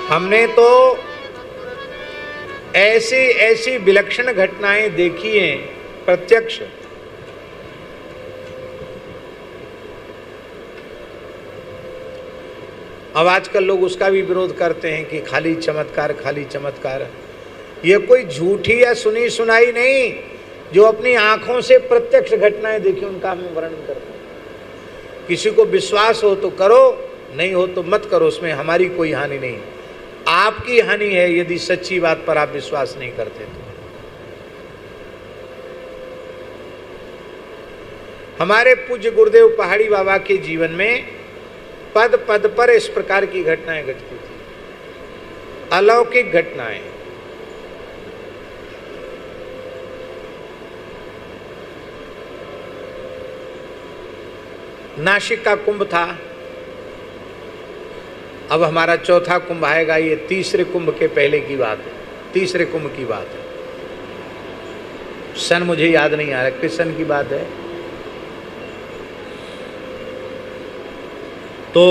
हमने तो ऐसी ऐसी विलक्षण घटनाएं देखी हैं प्रत्यक्ष। अब आजकल लोग उसका भी विरोध करते हैं कि खाली चमत्कार, खाली चमत्कार। ये कोई झूठी या सुनी सुनाई नहीं, जो अपनी आंखों से प्रत्यक्ष घटनाएं देखी उनका हम वर्णन करते हैं। किसी को विश्वास हो तो करो, नहीं हो तो मत करो, उसमें हमारी कोई हानि नहीं। आपकी हानि है यदि सच्ची बात पर आप विश्वास नहीं करते तो। हमारे पूज्य गुरुदेव पहाड़ी बाबा के जीवन में पद पद पर इस प्रकार की घटनाएं घटती थी, अलौकिक घटनाएं। नासिक का कुंभ था, अब हमारा चौथा कुंभ आएगा। ये तीसरे कुंभ के पहले की बात है, तीसरे कुंभ की बात है। सन मुझे याद नहीं आ रहा किस सन की बात है। तो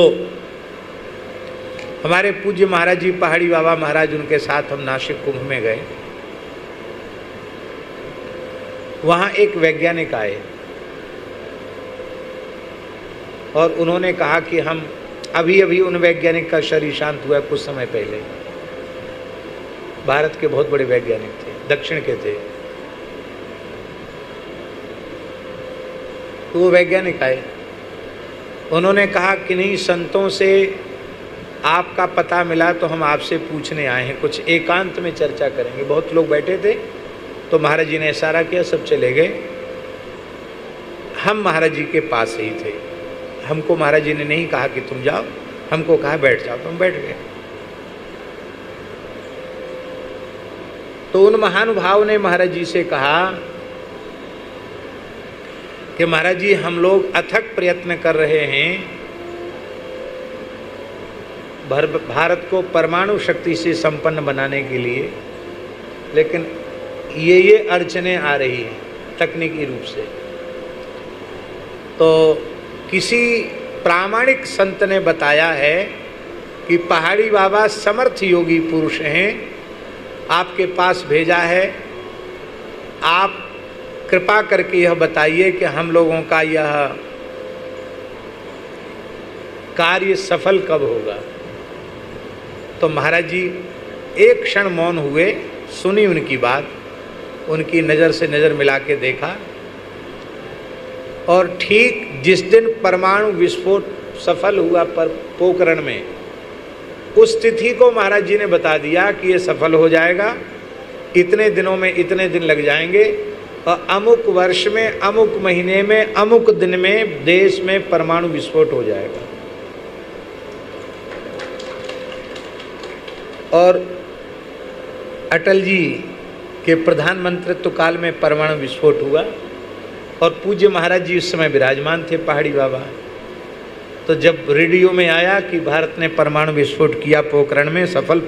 हमारे पूज्य महाराज जी पहाड़ी बाबा महाराज, उनके साथ हम नासिक कुंभ में गए। वहाँ एक वैज्ञानिक आए और उन्होंने कहा कि हम अभी अभी उन वैज्ञानिक का शरीर शांत हुआ है कुछ समय पहले। भारत के बहुत बड़े वैज्ञानिक थे, दक्षिण के थे। तो वो वैज्ञानिक आए, उन्होंने कहा कि नहीं, संतों से आपका पता मिला तो हम आपसे पूछने आए हैं, कुछ एकांत में चर्चा करेंगे। बहुत लोग बैठे थे तो महाराज जी ने इशारा किया, सब चले गए। हम महाराज जी के पास ही थे। हमको महाराज जी ने नहीं कहा कि तुम जाओ, हमको कहा बैठ जाओ, तो हम बैठ गए। तो उन महानुभाव ने महाराज जी से कहा कि महाराज जी, हम लोग अथक प्रयत्न कर रहे हैं भारत को परमाणु शक्ति से संपन्न बनाने के लिए, लेकिन ये अड़चने आ रही हैं तकनीकी रूप से। तो किसी प्रामाणिक संत ने बताया है कि पहाड़ी बाबा समर्थ योगी पुरुष हैं, आपके पास भेजा है। आप कृपा करके यह बताइए कि हम लोगों का यह कार्य सफल कब होगा। तो महाराज जी एक क्षण मौन हुए, सुनी उनकी बात, उनकी नज़र से नज़र मिला के देखा, और ठीक जिस दिन परमाणु विस्फोट सफल हुआ पर पोखरण में, उस तिथि को महाराज जी ने बता दिया कि ये सफल हो जाएगा, इतने दिनों में इतने दिन लग जाएंगे, और अमुक वर्ष में, अमुक महीने में, अमुक दिन में देश में परमाणु विस्फोट हो जाएगा। और अटल जी के प्रधानमंत्रित्व काल में परमाणु विस्फोट हुआ, और पूज्य महाराज जी उस समय विराजमान थे पहाड़ी बाबा। तो जब रेडियो में आया कि भारत ने परमाणु विस्फोट किया, पोखरण में सफल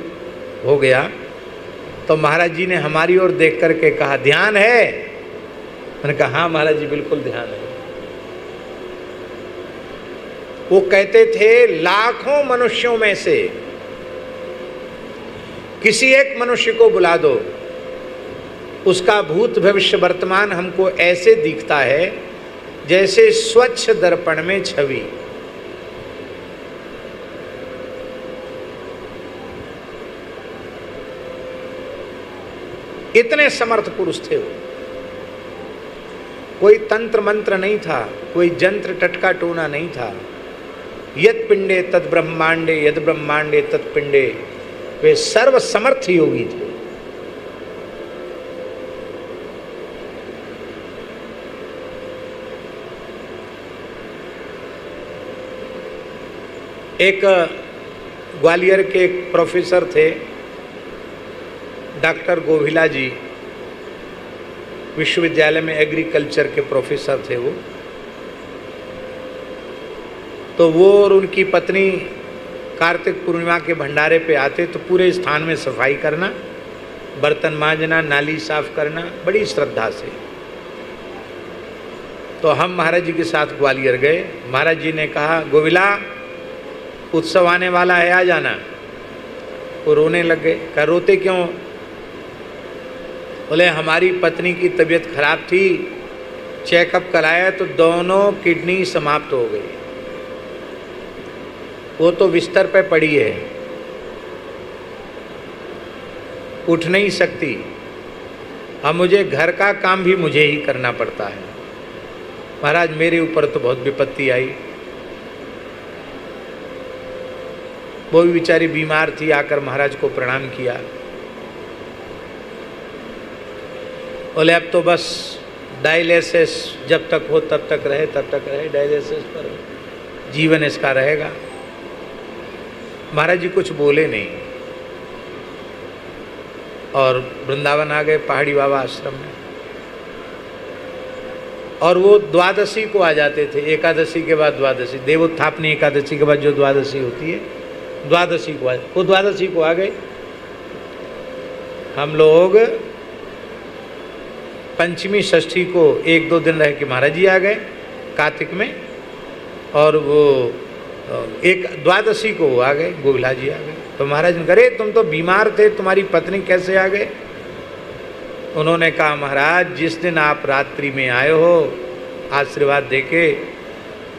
हो गया, तो महाराज जी ने हमारी ओर देख करके कहा, ध्यान है? मैंने कहा हाँ महाराज जी, बिल्कुल ध्यान है। वो कहते थे, लाखों मनुष्यों में से किसी एक मनुष्य को बुला दो, उसका भूत भविष्य वर्तमान हमको ऐसे दिखता है जैसे स्वच्छ दर्पण में छवि। इतने समर्थ पुरुष थे वो। कोई तंत्र मंत्र नहीं था, कोई जंत्र टटका टोना नहीं था। यद पिंडे तद ब्रह्मांडे, यद ब्रह्मांडे तद पिंडे। वे सर्व समर्थ योगी थे। एक ग्वालियर के एक प्रोफेसर थे, डॉक्टर गोभिला जी, विश्वविद्यालय में एग्रीकल्चर के प्रोफेसर थे वो। तो वो और उनकी पत्नी कार्तिक पूर्णिमा के भंडारे पे आते तो पूरे स्थान में सफाई करना, बर्तन मांजना, नाली साफ करना, बड़ी श्रद्धा से। तो हम महाराज जी के साथ ग्वालियर गए। महाराज जी ने कहा, गोविला उत्सव आने वाला है, आ जाना। वो रोने लग गए। कहा रोते क्यों? बोले हमारी पत्नी की तबीयत खराब थी, चेकअप कराया तो दोनों किडनी समाप्त हो गई, वो तो बिस्तर पे पड़ी है, उठ नहीं सकती। अब मुझे घर का काम भी मुझे ही करना पड़ता है। महाराज मेरे ऊपर तो बहुत विपत्ति आई। वो भी बेचारी बीमार थी, आकर महाराज को प्रणाम किया। बोले अब तो बस डायलिसिस जब तक हो तब तक रहे, तब तक रहे, डायलिसिस पर जीवन इसका रहेगा। महाराज जी कुछ बोले नहीं और वृंदावन आ गए, पहाड़ी बाबा आश्रम में। और वो द्वादशी को आ जाते थे, एकादशी के बाद द्वादशी, देवोत्थापनी एकादशी के बाद जो द्वादशी होती है, द्वादशी को आए, वो द्वादशी को आ गए। हम लोग पंचमी षष्ठी को 1-2 दिन रह के महाराज जी आ गए कार्तिक में, और वो एक द्वादशी को वो आ गए, गोविला जी आ गए। तो महाराज ने कहे तुम तो बीमार थे, तुम्हारी पत्नी कैसे आ गए? उन्होंने कहा महाराज जिस दिन आप रात्रि में आए हो आशीर्वाद देके,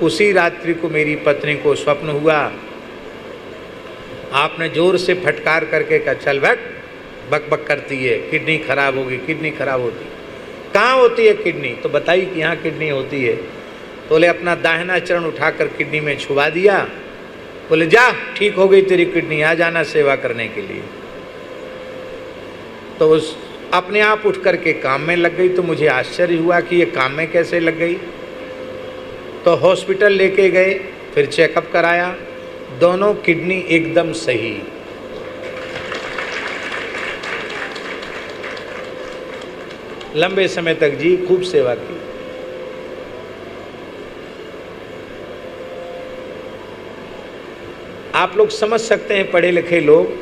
उसी रात्रि को मेरी पत्नी को स्वप्न हुआ, आपने जोर से फटकार करके कहा चल बैठ, बक बक करती है, किडनी खराब होगी, किडनी खराब होती। कहाँ होती है किडनी? तो बताई कि यहाँ किडनी होती है। तो बोले अपना दाहिना चरण उठाकर किडनी में छुआ दिया, बोले जा ठीक हो गई तेरी किडनी, आ जाना सेवा करने के लिए। तो उस अपने आप उठ करके काम में लग गई। तो मुझे आश्चर्य हुआ कि ये काम में कैसे लग गई। तो हॉस्पिटल लेके गए, फिर चेकअप कराया, दोनों किडनी एकदम सही। लंबे समय तक जी खूब सेवा की। आप लोग समझ सकते हैं, पढ़े लिखे लोग,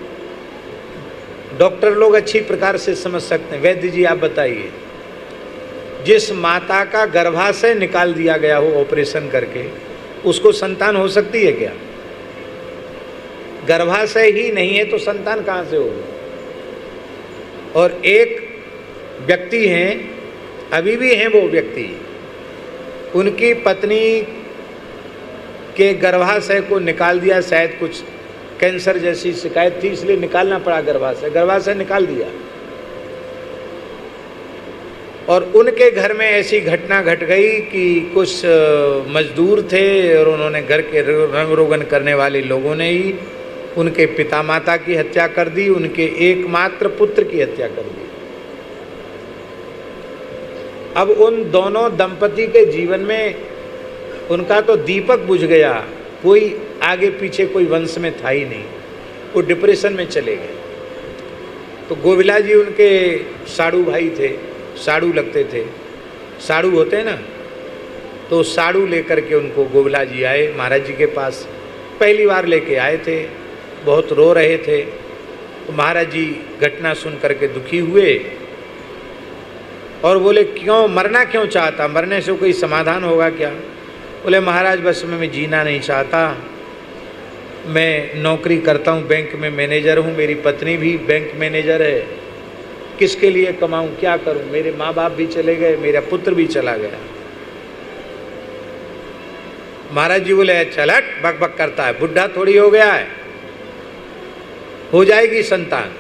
डॉक्टर लोग अच्छी प्रकार से समझ सकते हैं। वैद्य जी आप बताइए, जिस माता का गर्भाशय निकाल दिया गया हो ऑपरेशन करके, उसको संतान हो सकती है क्या? गर्भाशय ही नहीं है तो संतान कहाँ से होगी? और एक व्यक्ति हैं, अभी भी हैं वो व्यक्ति, उनकी पत्नी के गर्भाशय को निकाल दिया, शायद कुछ कैंसर जैसी शिकायत थी इसलिए निकालना पड़ा गर्भाशय, गर्भाशय निकाल दिया। और उनके घर में ऐसी घटना घट गई कि कुछ मजदूर थे और उन्होंने घर के रंग रोगन करने वाले लोगों ने ही उनके पिता माता की हत्या कर दी, उनके एकमात्र पुत्र की हत्या कर दी। अब उन दोनों दंपति के जीवन में उनका तो दीपक बुझ गया, कोई आगे पीछे कोई वंश में था ही नहीं, वो डिप्रेशन में चले गए। तो गोविला जी उनके साड़ू भाई थे, साड़ू लगते थे, साड़ू होते हैं ना, तो साड़ू लेकर के उनको गोविला जी आए महाराज जी के पास। पहली बार लेके आए थे, बहुत रो रहे थे। तो महाराज जी घटना सुन करके दुखी हुए और बोले क्यों, मरना क्यों चाहता, मरने से कोई समाधान होगा क्या? बोले महाराज बस मैं जीना नहीं चाहता, मैं नौकरी करता हूँ, बैंक में मैनेजर हूँ, मेरी पत्नी भी बैंक मैनेजर है, किसके लिए कमाऊँ, क्या करूँ, मेरे माँ बाप भी चले गए, मेरा पुत्र भी चला गया। महाराज जी बोले चल हट, बक बक करता है, बुढ़ा थोड़ी हो गया है, हो जाएगी संतान।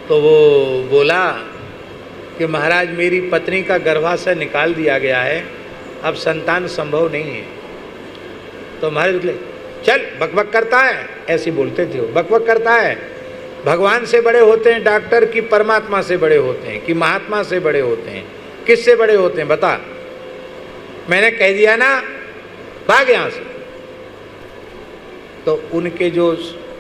तो वो बोला कि महाराज मेरी पत्नी का गर्भाशय निकाल दिया गया है, अब संतान संभव नहीं है। तो महाराज बोले चल बकबक करता है, ऐसे बोलते थे वो, बकबक करता है, भगवान से बड़े होते हैं डॉक्टर कि परमात्मा से बड़े होते हैं कि महात्मा से बड़े होते हैं, किससे बड़े होते हैं बता? मैंने कह दिया ना, भाग यहाँ से। तो उनके जो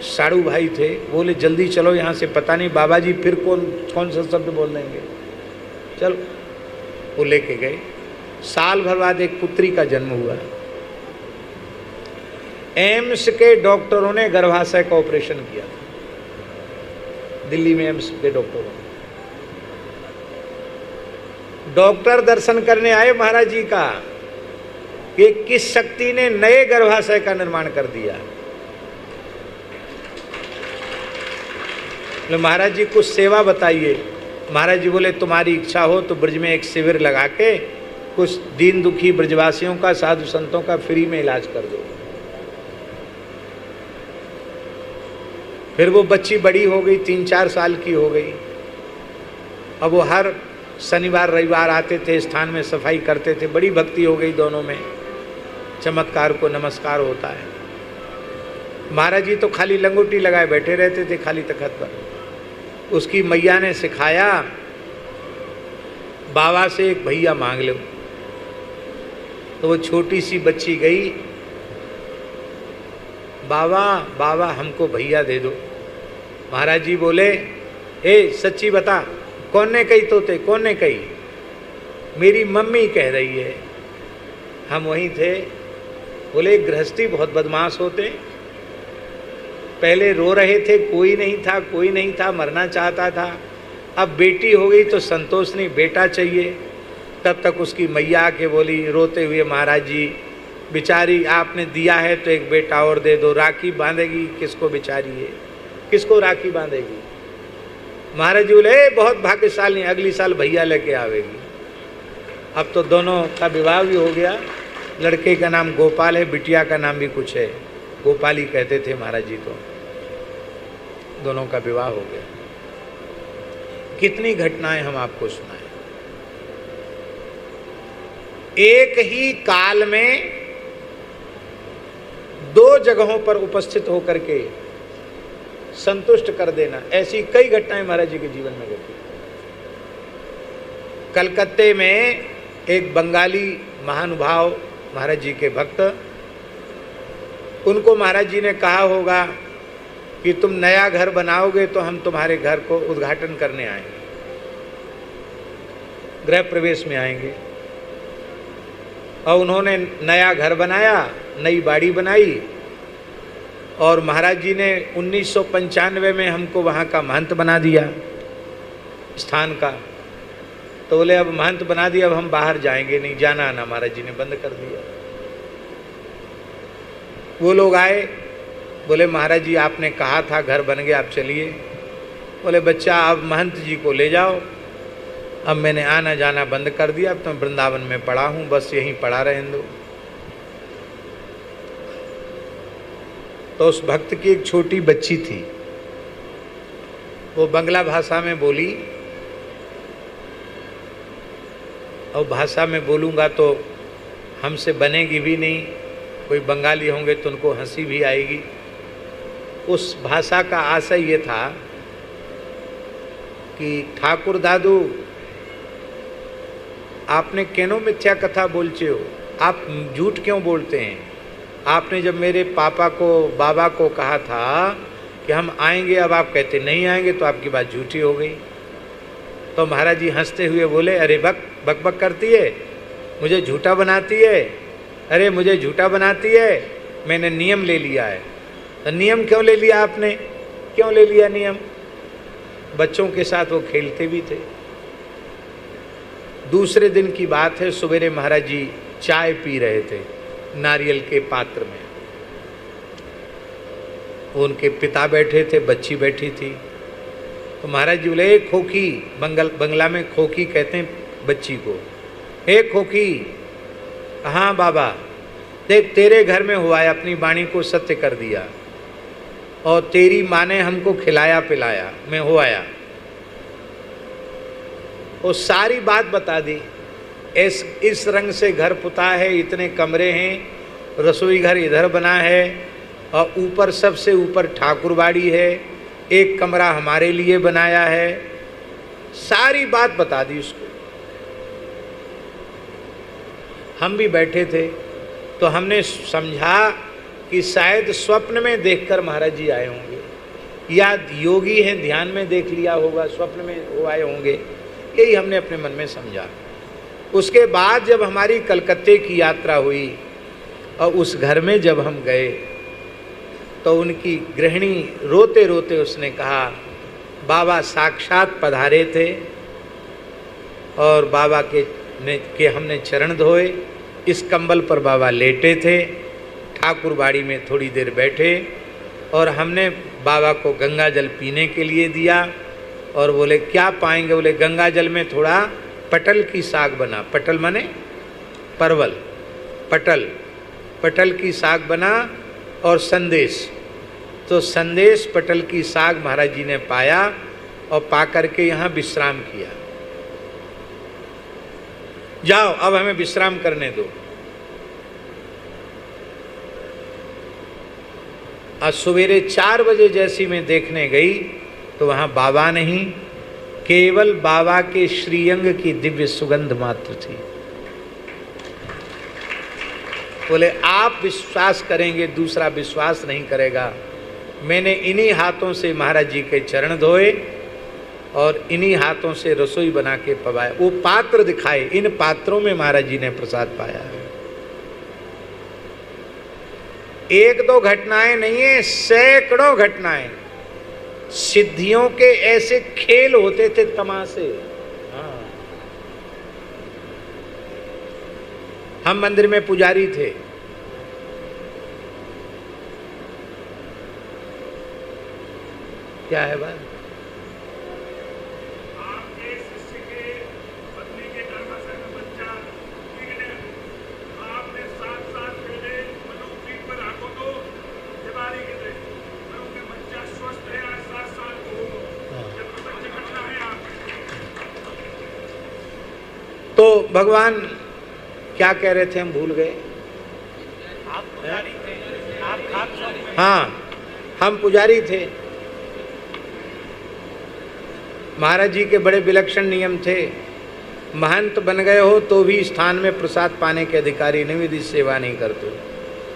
साड़ू भाई थे बोले जल्दी चलो यहाँ से, पता नहीं बाबा जी फिर कौन सा शब्द बोल देंगे। चलो, वो लेके गए। साल भर बाद एक पुत्री का जन्म हुआ। एम्स के डॉक्टरों ने गर्भाशय का ऑपरेशन किया था, दिल्ली में एम्स के डॉक्टरों ने। डॉक्टर दर्शन करने आए महाराज जी का कि किस शक्ति ने नए गर्भाशय का निर्माण कर दिया। बोले महाराज जी कुछ सेवा बताइए। महाराज जी बोले तुम्हारी इच्छा हो तो ब्रज में एक शिविर लगा के कुछ दीन दुखी ब्रजवासियों का, साधु संतों का फ्री में इलाज कर दो। फिर वो बच्ची बड़ी हो गई, 3-4 साल की हो गई। अब वो हर शनिवार रविवार आते थे, स्थान में सफाई करते थे, बड़ी भक्ति हो गई दोनों में, चमत्कार को नमस्कार होता है। महाराज जी तो खाली लंगोटी लगाए बैठे रहते थे खाली तखत पर। उसकी मैया ने सिखाया बाबा से एक भैया मांग लो। तो वो छोटी सी बच्ची गई, बाबा बाबा हमको भैया दे दो। महाराज जी बोले ए सच्ची बता, कौन ने कही तोते, कौन ने कही? मेरी मम्मी कह रही है। हम वहीं थे। बोले गृहस्थी बहुत बदमाश होते, पहले रो रहे थे, कोई नहीं था, कोई नहीं था, मरना चाहता था। अब बेटी हो गई तो संतोष नहीं, बेटा चाहिए। तब तक उसकी मैया आके बोली रोते हुए, महाराज जी बेचारी आपने दिया है तो एक बेटा और दे दो, राखी बांधेगी किसको बेचारी है, किसको राखी बांधेगी? महाराज जी बोले बहुत भाग्यशाली, अगली साल भैया लेके आवेगी। अब तो दोनों का विवाह भी हो गया। लड़के का नाम गोपाल है, बिटिया का नाम भी कुछ है, गोपाली कहते थे महाराज जी को। दोनों का विवाह हो गया। कितनी घटनाएं हम आपको सुनाएं। एक ही काल में 2 जगहों पर उपस्थित होकर के संतुष्ट कर देना, ऐसी कई घटनाएं महाराज जी के जीवन में घटी। कलकत्ते में एक बंगाली महानुभाव महाराज जी के भक्त, उनको महाराज जी ने कहा होगा कि तुम नया घर बनाओगे तो हम तुम्हारे घर को उद्घाटन करने आएंगे, गृह प्रवेश में आएंगे। और उन्होंने नया घर बनाया, नई बाड़ी बनाई। और महाराज जी ने 1995 में हमको वहाँ का महंत बना दिया स्थान का। तो बोले अब महंत बना दिया, अब हम बाहर जाएंगे नहीं, जाना आना महाराज जी ने बंद कर दिया। वो लोग आए, बोले महाराज जी आपने कहा था घर बन गया, आप चलिए। बोले बच्चा अब महंत जी को ले जाओ, अब मैंने आना जाना बंद कर दिया, अब तो मैं वृंदावन में पड़ा हूँ, बस यहीं पड़ा रहने दो। तो उस भक्त की एक छोटी बच्ची थी, वो बंगला भाषा में बोली। और भाषा में बोलूँगा तो हमसे बनेगी भी नहीं, कोई बंगाली होंगे तो उनको हंसी भी आएगी। उस भाषा का आशय ये था कि ठाकुर दादू आपने क्यों मिथ्या कथा बोलते हो, आप झूठ क्यों बोलते हैं? आपने जब मेरे पापा को बाबा को कहा था कि हम आएंगे, अब आप कहते नहीं आएंगे, तो आपकी बात झूठी हो गई। तो महाराज जी हंसते हुए बोले अरे बक बक बक करती है, मुझे झूठा बनाती है, अरे मुझे झूठा बनाती है, मैंने नियम ले लिया है। तो नियम क्यों ले लिया आपने, क्यों ले लिया नियम? बच्चों के साथ वो खेलते भी थे। दूसरे दिन की बात है, सवेरे महाराज जी चाय पी रहे थे नारियल के पात्र में। उनके पिता बैठे थे, बच्ची बैठी थी। तो महाराज जी बोले खोखी, बंगला में खोखी कहते हैं बच्ची को, हे खोखी। हाँ बाबा, देख तेरे घर में हुआ है, अपनी वाणी को सत्य कर दिया, और तेरी माँ ने हमको खिलाया पिलाया, मैं हो आया। वो सारी बात बता दी। इस रंग से घर पुता है, इतने कमरे हैं, रसोई घर इधर बना है, और ऊपर सबसे ऊपर ठाकुरबाड़ी है, एक कमरा हमारे लिए बनाया है। सारी बात बता दी उसको। हम भी बैठे थे, तो हमने समझा कि शायद स्वप्न में देखकर महाराज जी आए होंगे, या योगी हैं ध्यान में देख लिया होगा, स्वप्न में वो आए होंगे, यही हमने अपने मन में समझा। उसके बाद जब हमारी कलकत्ते की यात्रा हुई और उस घर में जब हम गए, तो उनकी गृहिणी रोते रोते उसने कहा बाबा साक्षात पधारे थे, और बाबा के हमने चरण धोए, इस कंबल पर बाबा लेटे थे, ठाकुर बाड़ी में थोड़ी देर बैठे, और हमने बाबा को गंगा जल पीने के लिए दिया और बोले क्या पाएंगे? बोले गंगा जल में थोड़ा पटल की साग बना। पटल माने परवल, पटल, पटल की साग बना और संदेश। तो संदेश पटल की साग महाराज जी ने पाया और पा करके यहाँ विश्राम किया। जाओ अब हमें विश्राम करने दो। आज सवेरे 4 बजे जैसी मैं देखने गई तो वहाँ बाबा नहीं, केवल बाबा के श्रीअंग की दिव्य सुगंध मात्र थी। बोले आप विश्वास करेंगे, दूसरा विश्वास नहीं करेगा। मैंने इन्हीं हाथों से महाराज जी के चरण धोए और इन्हीं हाथों से रसोई बना के पवाए। वो पात्र दिखाए, इन पात्रों में महाराज जी ने प्रसाद पाया है। 1-2 घटनाएं नहीं है, सैकड़ों घटनाएं। सिद्धियों के ऐसे खेल होते थे, तमाशे। हाँ, हम मंदिर में पुजारी थे। क्या है बात? आपके शिष्य के पत्नी के गर्भाशय में बच्चा बिगड़े, आपने 7 साल पहले मनोपीठ पर आंखों को बीमारी के थे, पर उनका बच्चा स्वस्थ है, आज 7 साल को जब बच्चा घटना है आप। तो भगवान क्या कह रहे थे, हम भूल गए। आप पुजारी थे, आप खाक चौक में। हाँ, हम पुजारी थे। महाराज जी के बड़े विलक्षण नियम थे। महंत बन गए हो तो भी स्थान में प्रसाद पाने के अधिकारी निविधि सेवा नहीं करते।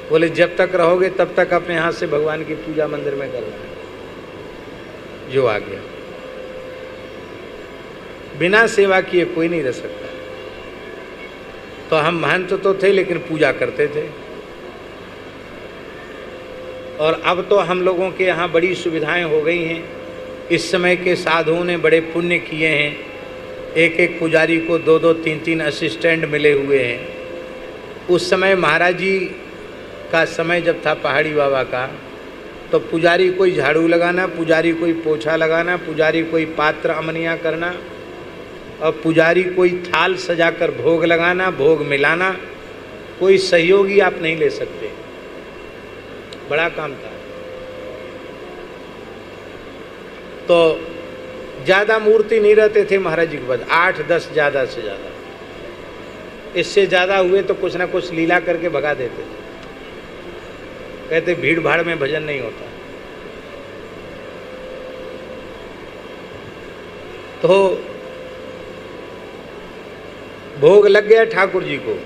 बोले जब तक रहोगे तब तक अपने हाथ से भगवान की पूजा मंदिर में करना है। जो आ गया, बिना सेवा किए कोई नहीं रह सकता। तो हम महंत तो थे लेकिन पूजा करते थे। और अब तो हम लोगों के यहाँ बड़ी सुविधाएं हो गई हैं। इस समय के साधुओं ने बड़े पुण्य किए हैं। एक एक पुजारी को 2-2, 3-3 असिस्टेंट मिले हुए हैं। उस समय महाराज जी का समय जब था पहाड़ी बाबा का, तो पुजारी कोई झाड़ू लगाना, पुजारी कोई पोछा लगाना, पुजारी कोई पात्र अमनिया करना और पुजारी कोई थाल सजाकर भोग लगाना, भोग मिलाना। कोई सहयोगी आप नहीं ले सकते। बड़ा काम था। तो ज़्यादा मूर्ति नहीं रहते थे महाराज जी के पास, 8-10 ज़्यादा से ज़्यादा। इससे ज़्यादा हुए तो कुछ ना कुछ लीला करके भगा देते थे। कहते भीड़ भाड़ में भजन नहीं होता। तो भोग लग गया ठाकुर जी को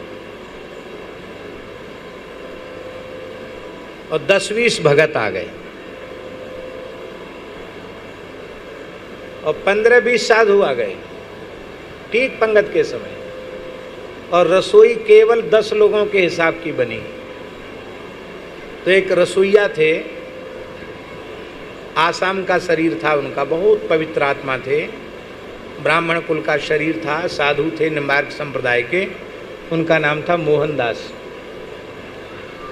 और 10-20 भगत आ गए और 15-20 साधु आ गए ठीक पंगत के समय। और रसोई केवल 10 लोगों के हिसाब की बनी। तो एक रसोईया थे, आसाम का शरीर था उनका, बहुत पवित्र आत्मा थे, ब्राह्मण कुल का शरीर था, साधु थे निम्बार्क संप्रदाय के। उनका नाम था मोहनदास।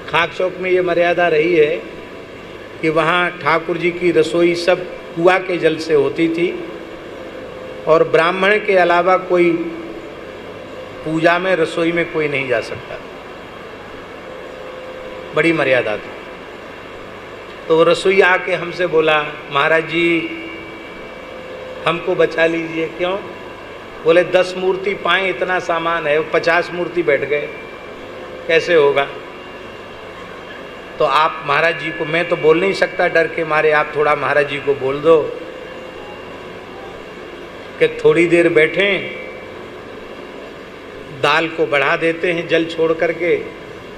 खाक चौक में ये मर्यादा रही है कि वहाँ ठाकुर जी की रसोई सब कुआं के जल से होती थी और ब्राह्मण के अलावा कोई पूजा में रसोई में कोई नहीं जा सकता। बड़ी मर्यादा थी। तो रसोई आके हमसे बोला, महाराज जी हमको बचा लीजिए। क्यों? बोले 10 मूर्ति पाएँ इतना सामान है, 50 मूर्ति बैठ गए, कैसे होगा? तो आप महाराज जी को, मैं तो बोल नहीं सकता डर के मारे, आप थोड़ा महाराज जी को बोल दो कि थोड़ी देर बैठें, दाल को बढ़ा देते हैं जल छोड़ करके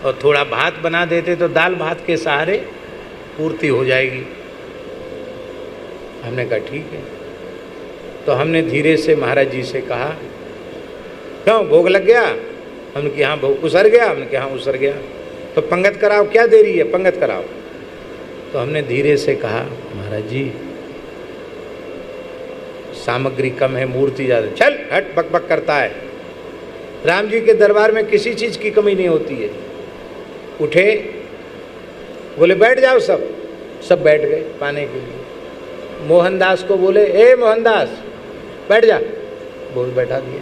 और थोड़ा भात बना देते तो दाल भात के सहारे पूर्ति हो जाएगी। हमने कहा ठीक है। तो हमने धीरे से महाराज जी से कहा, क्यों भोग लग गया? हमने कहा हाँ भोग उसर गया। हमने कहा हाँ उसर गया। तो पंगत कराओ, क्या देरी है, पंगत कराओ। तो हमने धीरे से कहा, महाराज जी सामग्री कम है, मूर्ति ज़्यादा, चल हट बक बक करता है। राम जी के दरबार में किसी चीज़ की कमी नहीं होती है। उठे, बोले बैठ जाओ सब। सब बैठ गए पाने के लिए। मोहनदास को बोले, ए मोहनदास बैठ जा, बोल बैठा दिया,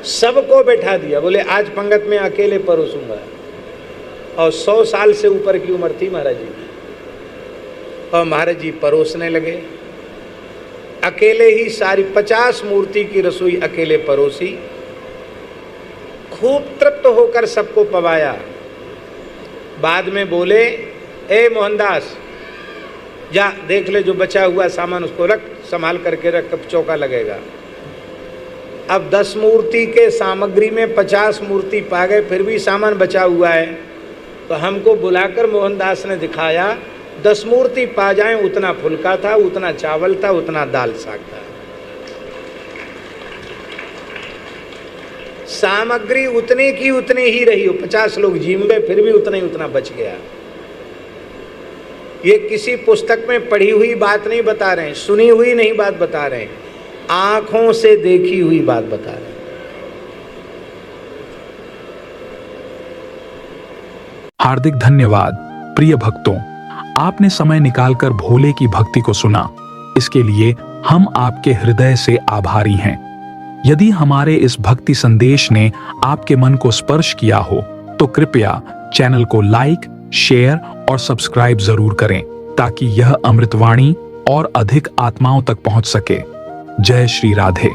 सबको बैठा दिया। बोले आज पंगत में अकेले परोसूंगा। और 100 साल से ऊपर की उम्र थी महाराज जी की। और महाराज जी परोसने लगे, अकेले ही सारी 50 मूर्ति की रसोई अकेले परोसी, खूब तृप्त होकर सबको पवाया। बाद में बोले, ए मोहनदास जा देख ले जो बचा हुआ सामान उसको रख, संभाल करके रख, कब चौका लगेगा। अब 10 मूर्ति के सामग्री में 50 मूर्ति पा गए, फिर भी सामान बचा हुआ है। तो हमको बुलाकर मोहनदास ने दिखाया 10 मूर्ति पा जाएं उतना फुल्का था, उतना चावल था, उतना दाल साग था। सामग्री उतनी की उतनी ही रही हो, 50 लोग जीम गए फिर भी उतना ही उतना बच गया। ये किसी पुस्तक में पढ़ी हुई बात नहीं बता रहे हैं, सुनी हुई नहीं बात बता रहे हैं, आंखों से देखी हुई बात बता रहे हैं। हार्दिक धन्यवाद प्रिय भक्तों, आपने समय निकालकर भोले की भक्ति को सुना, इसके लिए हम आपके हृदय से आभारी हैं। यदि हमारे इस भक्ति संदेश ने आपके मन को स्पर्श किया हो तो कृपया चैनल को लाइक, शेयर और सब्सक्राइब जरूर करें ताकि यह अमृतवाणी और अधिक आत्माओं तक पहुंच सके। जय श्री राधे।